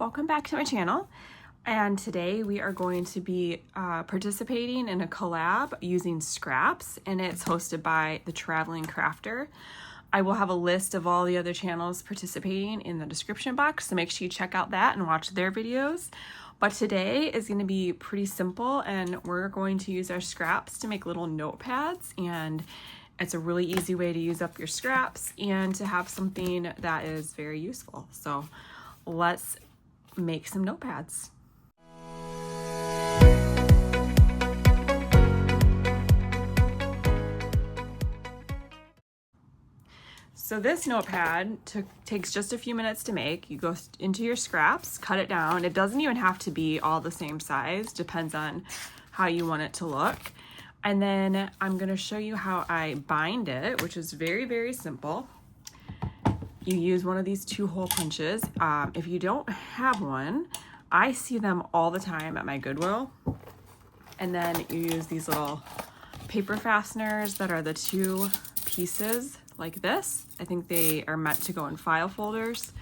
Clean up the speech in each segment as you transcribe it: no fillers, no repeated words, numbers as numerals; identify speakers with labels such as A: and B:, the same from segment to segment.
A: Welcome back to my channel, and today we are going to be participating in a collab using scraps, and it's hosted by the Traveling Crafter. I will have a list of all the other channels participating in the description box, so make sure you check out that and watch their videos. But today is going to be pretty simple, and we're going to use our scraps to make little notepads, and it's a really easy way to use up your scraps and to have something that is very useful. So let's make some notepads. So this notepad takes just a few minutes to make. You go into your scraps, cut it down. It doesn't even have to be all the same size, depends on how you want it to look. And then I'm gonna show you how I bind it, which is very, very simple. You use one of these 2-hole punches. If you don't have one, I see them all the time at my Goodwill. And then you use these little paper fasteners that are the 2 pieces like this. I think they are meant to go in file folders,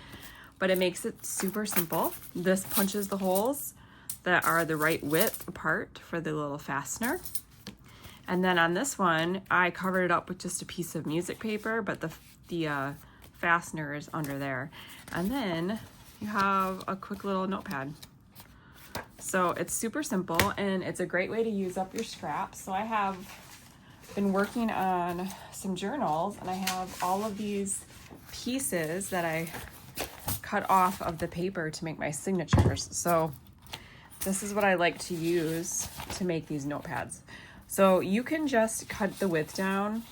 A: but it makes it super simple. This punches the holes that are the right width apart for the little fastener. And then on this one, I covered it up with just a piece of music paper, but the fastener is under there. And then you have a quick little notepad. So it's super simple, and it's a great way to use up your scraps. So I have been working on some journals, and I have all of these pieces that I cut off of the paper to make my signatures. So this is what I like to use to make these notepads. So you can just cut the width down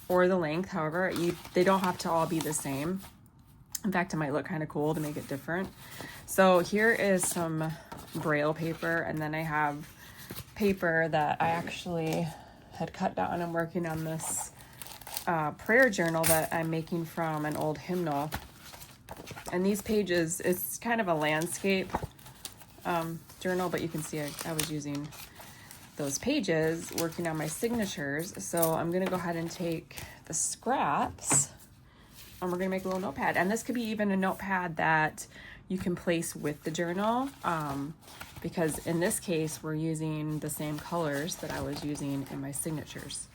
A: or the length, however, they don't have to all be the same. In fact, it might look kind of cool to make it different. So here is some Braille paper, and then I have paper that I actually had cut down. I'm working on this prayer journal that I'm making from an old hymnal. And these pages, it's kind of a landscape journal, but you can see I was using those pages working on my signatures. So I'm gonna go ahead and take the scraps and we're gonna make a little notepad. And this could be even a notepad that you can place with the journal, because in this case, we're using the same colors that I was using in my signatures.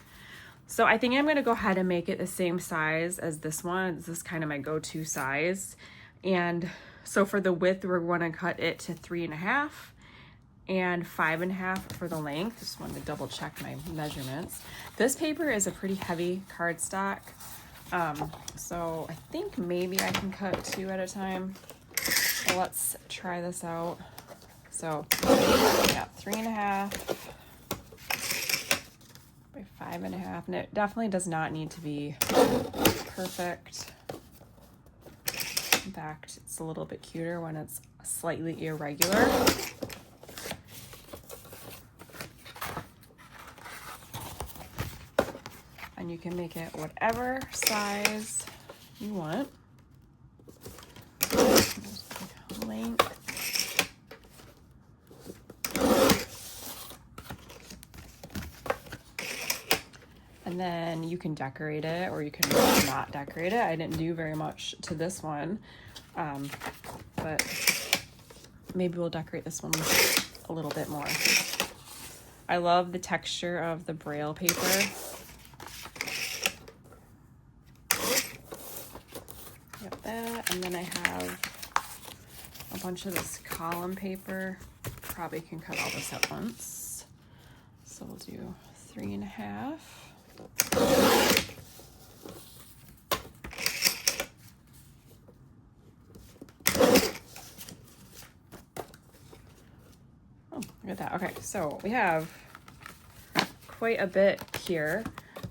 A: So I think I'm gonna go ahead and make it the same size as this one. This is kind of my go-to size. And so for the width, we're gonna cut it to 3.5 and 5.5 for the length. Just wanted to double check my measurements. This paper is a pretty heavy cardstock. So I think maybe I can cut 2 at a time. So let's try this out. So yeah, 3.5 by 5.5, and it definitely does not need to be perfect. In fact, it's a little bit cuter when it's slightly irregular. And you can make it whatever size you want. Length. And then you can decorate it, or you can not decorate it. I didn't do very much to this one, but maybe we'll decorate this one a little bit more. I love the texture of the Braille paper. Yep, that, and then I have a bunch of this column paper. Probably can cut all this at once. So we'll do 3.5. Oh, look at that. Okay, so we have quite a bit here,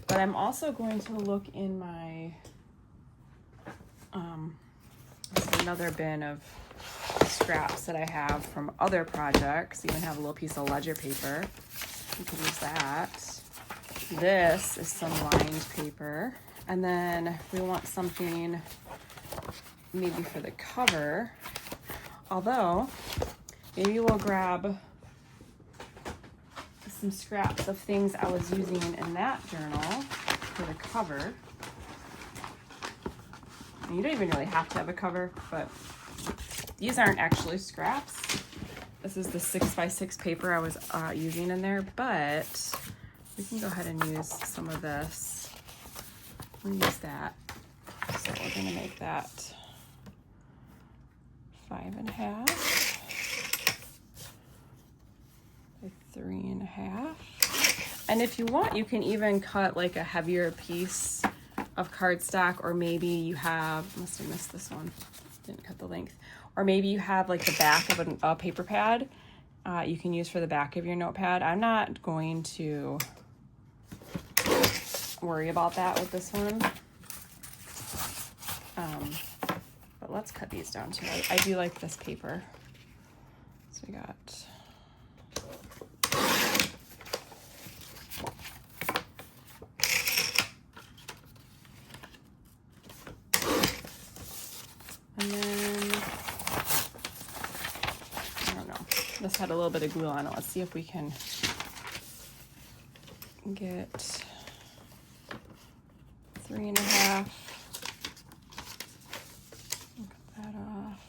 A: but I'm also going to look in my this is another bin of scraps that I have from other projects. You even have a little piece of ledger paper. You can use that. This is some lined paper. And then we want something maybe for the cover. Although, maybe we'll grab some scraps of things I was using in that journal for the cover. You don't even really have to have a cover, but These aren't actually scraps. This is the 6x6 paper I was using in there, but we can go ahead and use some of this. We'll use that. So we're gonna make that 5.5 by 3.5. And if you want, you can even cut like a heavier piece of cardstock, or maybe you have, must have missed this one, didn't cut the length, or maybe you have like the back of a paper pad you can use for the back of your notepad. I'm not going to worry about that with this one, but let's cut these down too. I do like this paper. So we got and then, I don't know, this had a little bit of glue on it. Let's see if we can get 3.5. Cut that off.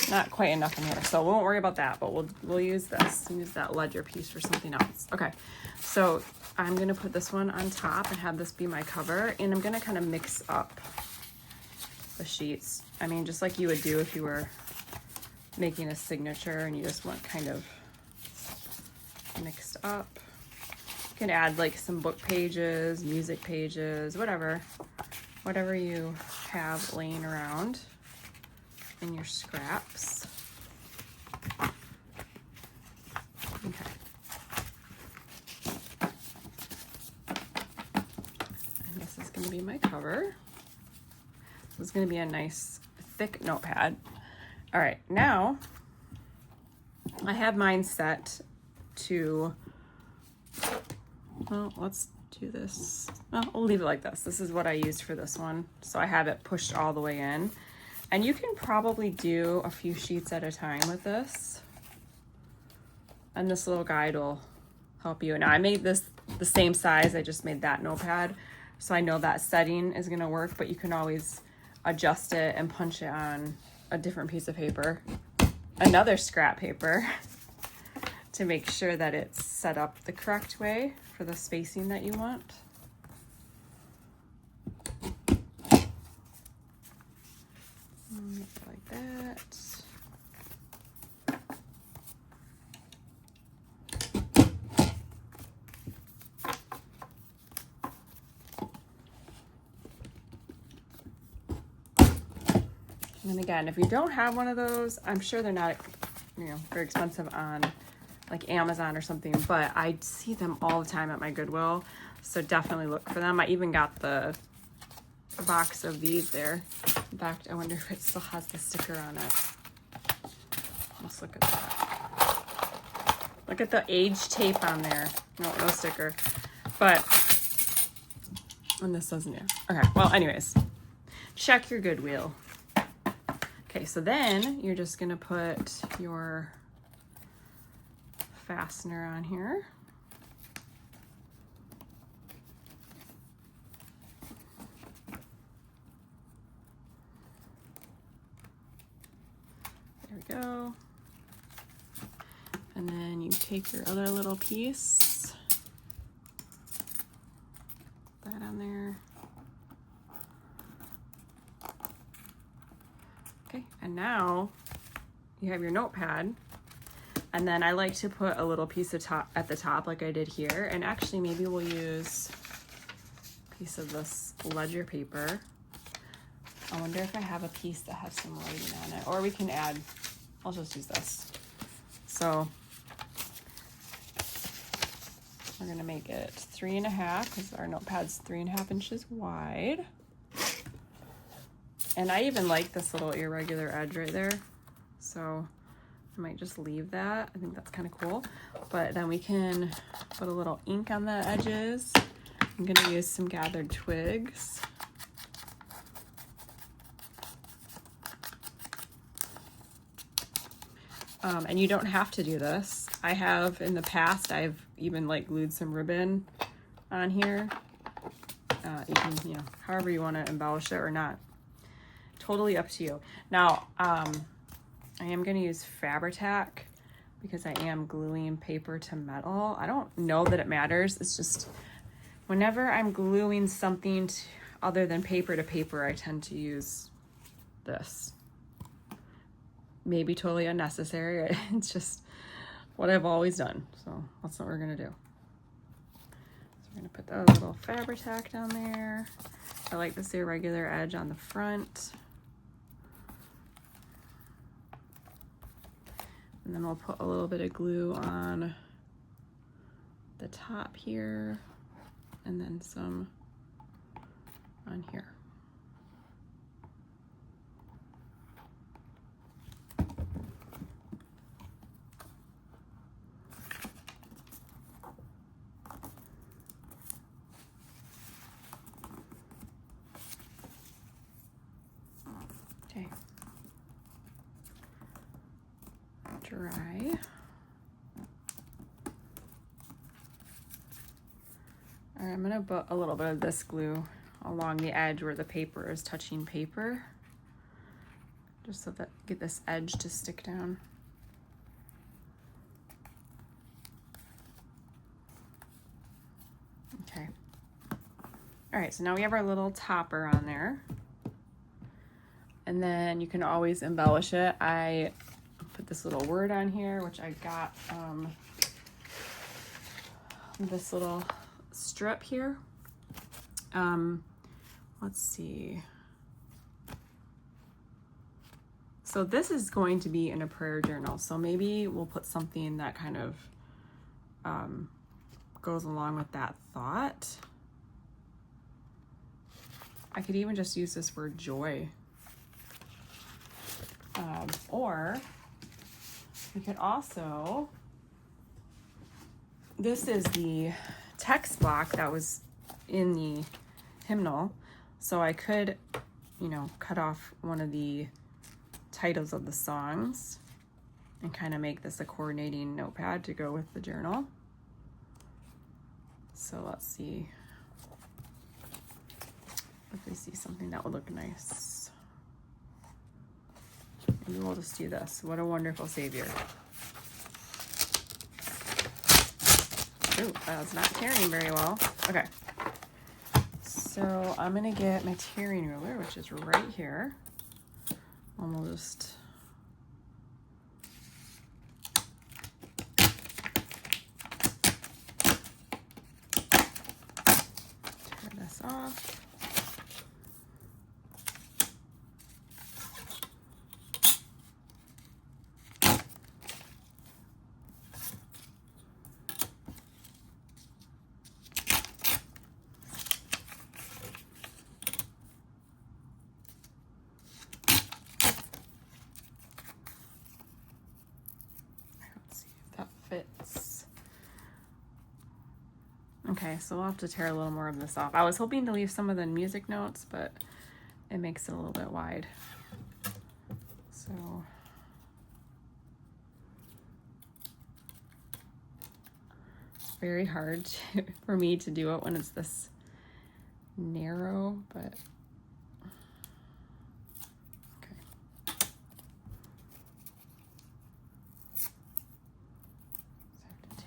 A: Not quite enough in here, so we won't worry about that, but we'll use this, use that ledger piece for something else. Okay, so I'm gonna put this one on top and have this be my cover, and I'm gonna kind of mix up the sheets. I mean, just like you would do if you were making a signature and you just want kind of mixed up. You can add like some book pages, music pages, whatever you have laying around in your scraps. Okay. And this is going to be my cover. This is going to be a nice thick notepad. All right, now I have mine set to, well, let's do this. Well, we'll leave it like this. This is what I used for this one. So I have it pushed all the way in. And you can probably do a few sheets at a time with this. And this little guide will help you. Now I made this the same size. I just made that notepad. So I know that setting is gonna work, but you can always adjust it and punch it on a different piece of paper, another scrap paper, to make sure that it's set up the correct way for the spacing that you want. Like that. And then again, if you don't have one of those, I'm sure they're not, very expensive on like Amazon or something, but I see them all the time at my Goodwill. So definitely look for them. I even got the box of these there. In fact, I wonder if it still has the sticker on it. Let's look at that. Look at the age tape on there. No sticker. But, and this doesn't do. Okay, well, anyways, check your Goodwill. Okay, so then you're just gonna put your fastener on here. There we go. And then you take your other little piece, put that on there. Okay, and now you have your notepad, and then I like to put a little piece of top at the top like I did here, and actually maybe we'll use a piece of this ledger paper. I wonder if I have a piece that has some writing on it, or we can add, I'll just use this. So we're gonna make it 3.5 because our notepad's 3.5 inches wide. And I even like this little irregular edge right there. So I might just leave that. I think that's kind of cool. But then we can put a little ink on the edges. I'm gonna use some gathered twigs. And you don't have to do this. I have in the past, I've even like glued some ribbon on here. You can, however you want to embellish it or not. totally up to you. Now, I am going to use Fabri-Tac because I am gluing paper to metal. I don't know that it matters. It's just whenever I'm gluing something other than paper to paper, I tend to use this. Maybe totally unnecessary. It's just what I've always done. So that's what we're going to do. So we're going to put that little Fabri-Tac down there. I like this irregular edge on the front. And then we'll put a little bit of glue on the top here, and then some on here. Okay. Dry. All right, I'm gonna put a little bit of this glue along the edge where the paper is touching paper, just so that get this edge to stick down. Okay. All right, so now we have our little topper on there. And then you can always embellish it. I put this little word on here, which I got this little strip here. Let's see. So this is going to be in a prayer journal. So maybe we'll put something that kind of goes along with that thought. I could even just use this word joy. Or we could also, this is the text block that was in the hymnal. So I could, you know, cut off one of the titles of the songs and kind of make this a coordinating notepad to go with the journal. So let's see if we see something that would look nice. Maybe we'll just do this. What a wonderful Savior. Ooh, that's not tearing very well. Okay. So I'm gonna get my tearing ruler, which is right here. And we'll just tear this off. Fits. Okay, so we'll have to tear a little more of this off. I was hoping to leave some of the music notes, but it makes it a little bit wide. So it's very hard for me to do it when it's this narrow, but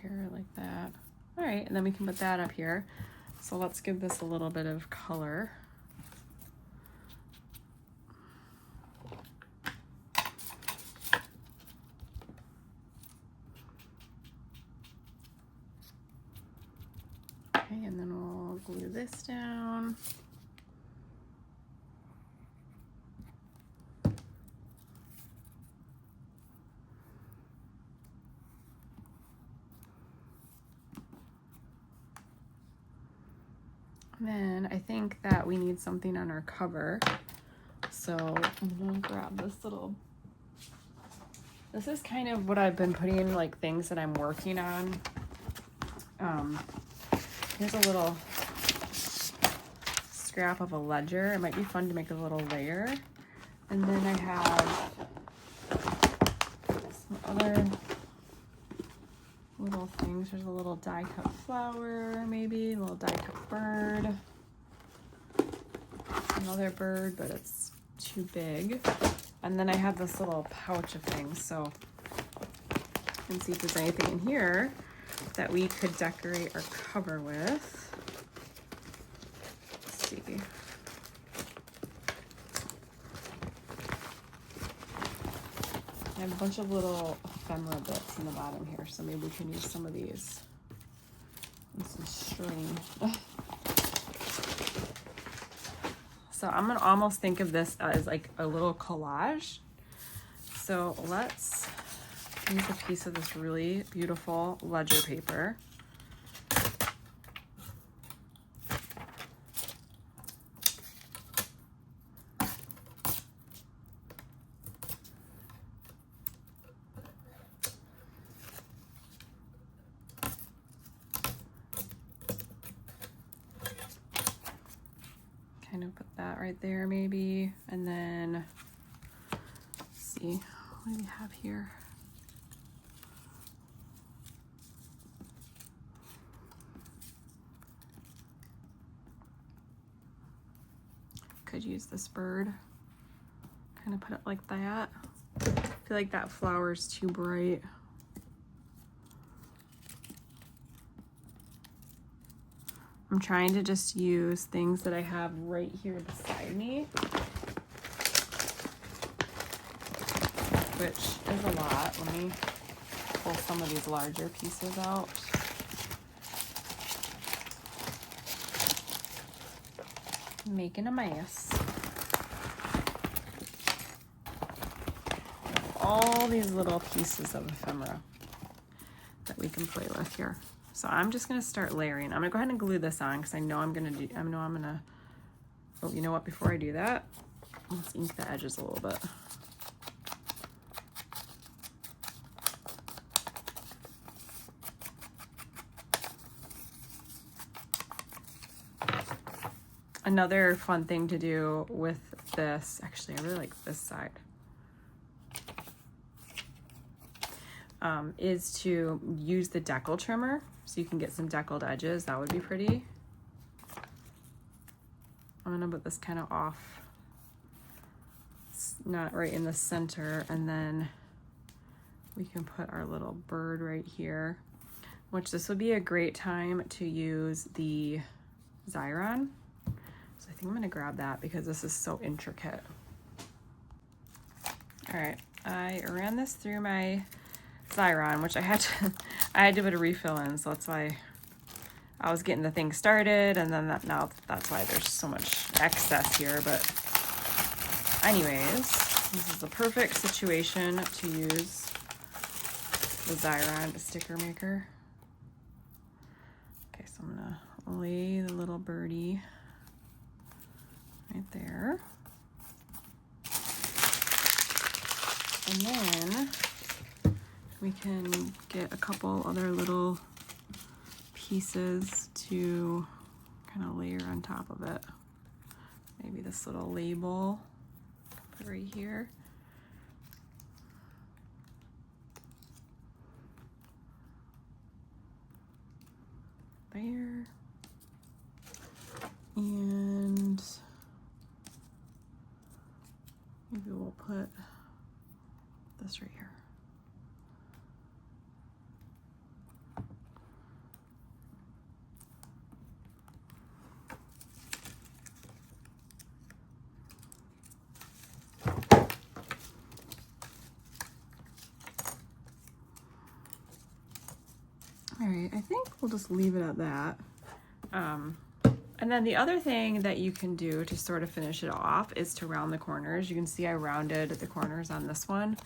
A: tear it like that. All right, and then we can put that up here. So let's give this a little bit of color. Okay, and then we'll glue this down. Then I think that we need something on our cover. So I'm gonna grab this little, this is kind of what I've been putting, like things that I'm working on. Here's a little scrap of a ledger. It might be fun to make a little layer. And then I have some other little things. There's a little die cut flower, maybe a little die cut bird. Another bird, but it's too big. And then I have this little pouch of things, so you can see if there's anything in here that we could decorate our cover with. Let's see. I have a bunch of little ephemera bits in the bottom here, so maybe we can use some of these. And some string. So I'm gonna almost think of this as like a little collage. So let's use a piece of this really beautiful ledger paper. Kind of put that right there maybe, and then let's see, what do we have here? Could use this bird, kind of put it like that. I feel like that flower is too bright. I'm trying to just use things that I have right here beside me, which is a lot. Let me pull some of these larger pieces out. Making a mess. All these little pieces of ephemera that we can play with here. So I'm just gonna start layering. I'm gonna go ahead and glue this on because I know I'm gonna, oh, you know what, before I do that, let's ink the edges a little bit. Another fun thing to do with this, actually, I really like this side, is to use the decal trimmer so you can get some deckled edges. That would be pretty. I'm gonna put this kind of off. It's not right in the center, and then we can put our little bird right here, which this would be a great time to use the Xyron. So I think I'm gonna grab that because this is so intricate. All right, I ran this through my Xyron, which I had to put a refill in, so that's why I was getting the thing started, and then that's why there's so much excess here. But anyways, this is the perfect situation to use the Xyron sticker maker. Okay, so I'm gonna lay the little birdie right there. And then we can get a couple other little pieces to kind of layer on top of it. Maybe this little label, put right here. There. And maybe we'll put this right here. All right, I think we'll just leave it at that. And then the other thing that you can do to sort of finish it off is to round the corners. You can see I rounded the corners on this one.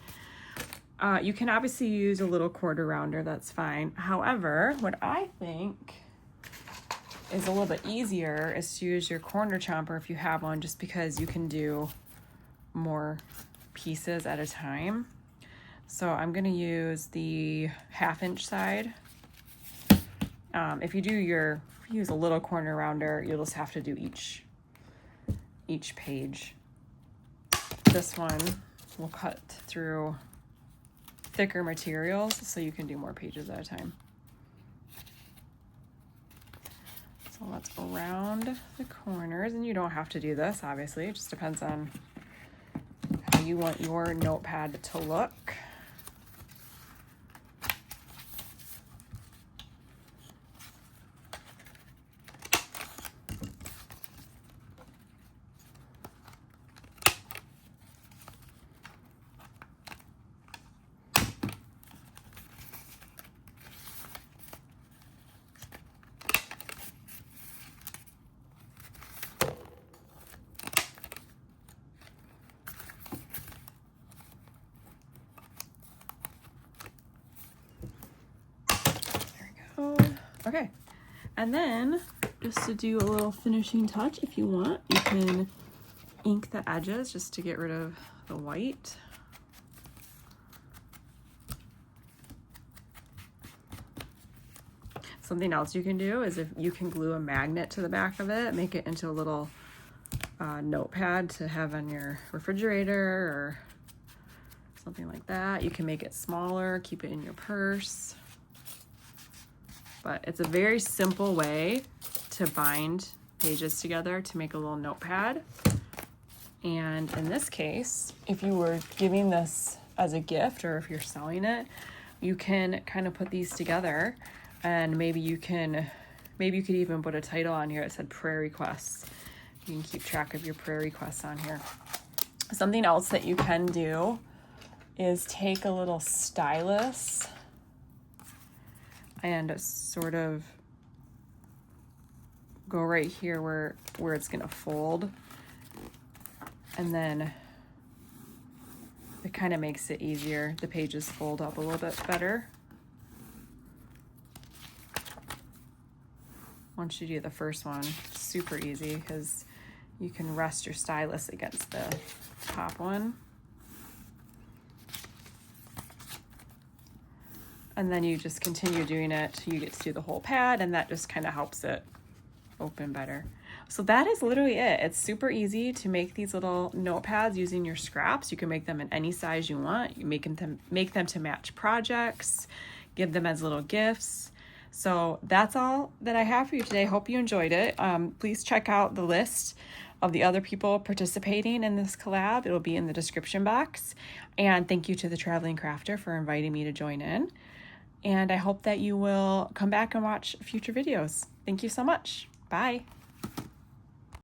A: You can obviously use a little quarter rounder, that's fine. However, what I think is a little bit easier is to use your corner chomper if you have one, just because you can do more pieces at a time. So I'm gonna use the 1/2 inch side. If you use a little corner rounder, you'll just have to do each page. This one will cut through thicker materials, so you can do more pages at a time. So let's round the corners, and you don't have to do this, obviously. It just depends on you want your notepad to look. Okay, and then just to do a little finishing touch, if you want, you can ink the edges just to get rid of the white. Something else you can do is if you can glue a magnet to the back of it, make it into a little notepad to have on your refrigerator or something like that. You can make it smaller, keep it in your purse. But it's a very simple way to bind pages together to make a little notepad. And in this case, if you were giving this as a gift or if you're selling it, you can kind of put these together, and maybe you could even put a title on here that said prayer requests. You can keep track of your prayer requests on here. Something else that you can do is take a little stylus and sort of go right here where it's gonna fold, and then it kind of makes it easier. The pages fold up a little bit better once you do the first one. Super easy because you can rest your stylus against the top one. And then you just continue doing it till you get to do the whole pad, and that just kind of helps it open better. So that is literally it. It's super easy to make these little notepads using your scraps. You can make them in any size you want. You make them to match projects, give them as little gifts. So that's all that I have for you today. Hope you enjoyed it. Please check out the list of the other people participating in this collab. It'll be in the description box. And thank you to the Traveling Crafter for inviting me to join in. And I hope that you will come back and watch future videos. Thank you so much. Bye.